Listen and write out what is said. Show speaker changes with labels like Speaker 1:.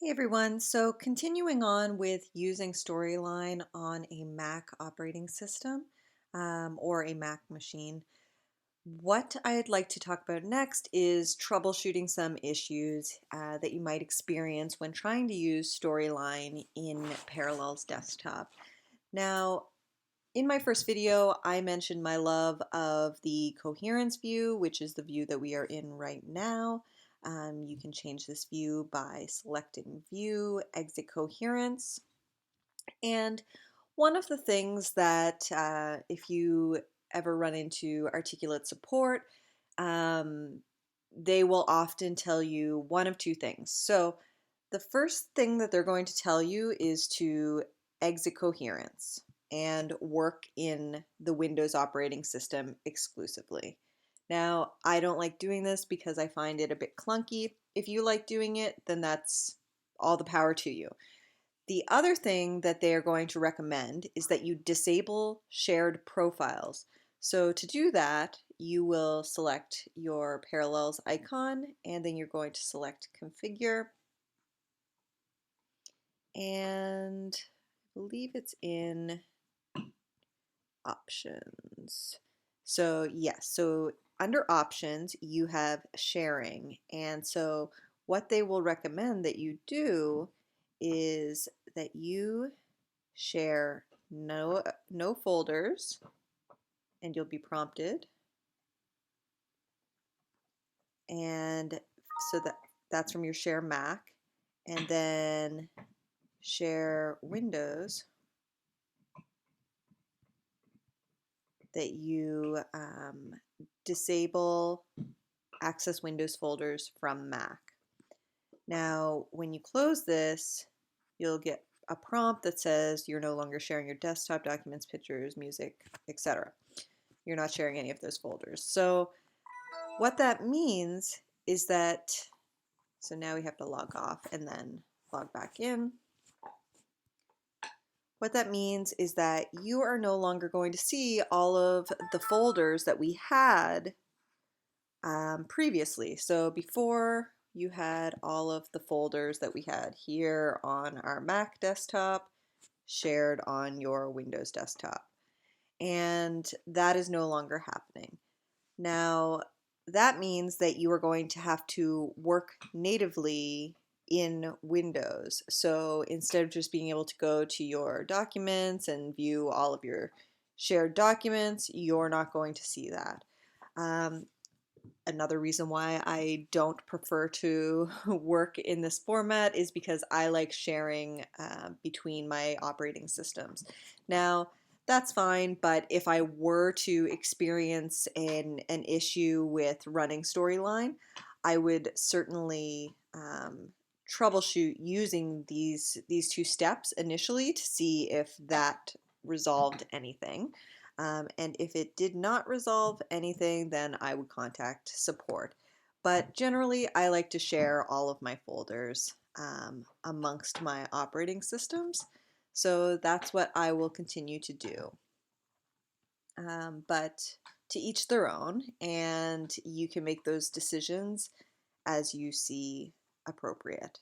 Speaker 1: Hey everyone, so continuing on with using Storyline on a Mac operating system or a Mac machine, what I'd like to talk about next is troubleshooting some issues that you might experience when trying to use Storyline in Parallels Desktop. Now, in my first video, I mentioned my love of the coherence view, which is the view that we are in right now. You can change this view by selecting View, Exit Coherence. And one of the things that if you ever run into articulate support, um, they will often tell you one of two things. So the first thing that they're going to tell you is to exit coherence and work in the Windows operating system exclusively. Now, I don't like doing this because I find it a bit clunky. If you like doing it, then that's all the power to you. The other thing that they are going to recommend is that you disable shared profiles. So to do that, you will select your Parallels icon and then you're going to select Configure, and I believe it's in Options. So yes, so under Options you have Sharing, and so what they will recommend that you do is that you share no folders, and you'll be prompted, and so that's from your Share Mac, and then Share Windows, that you disable access Windows folders from Mac. Now, when you close this, you'll get a prompt that says you're no longer sharing your desktop documents, pictures, music, etc. You're not sharing any of those folders. So what that means is that, so now we have to log off and then log back in. What that means is that you are no longer going to see all of the folders that we had previously. So before, you had all of the folders that we had here on our Mac desktop shared on your Windows desktop. And that is no longer happening. Now, that means that you are going to have to work natively in Windows. So instead of just being able to go to your documents and view all of your shared documents, you're not going to see that. Another reason why I don't prefer to work in this format is because I like sharing between my operating systems. Now, that's fine, but if I were to experience an issue with running Storyline, I would certainly troubleshoot using these two steps initially to see if that resolved anything. And if it did not resolve anything, then I would contact support. But generally, I like to share all of my folders amongst my operating systems. So that's what I will continue to do. But to each their own, and you can make those decisions as you see appropriate.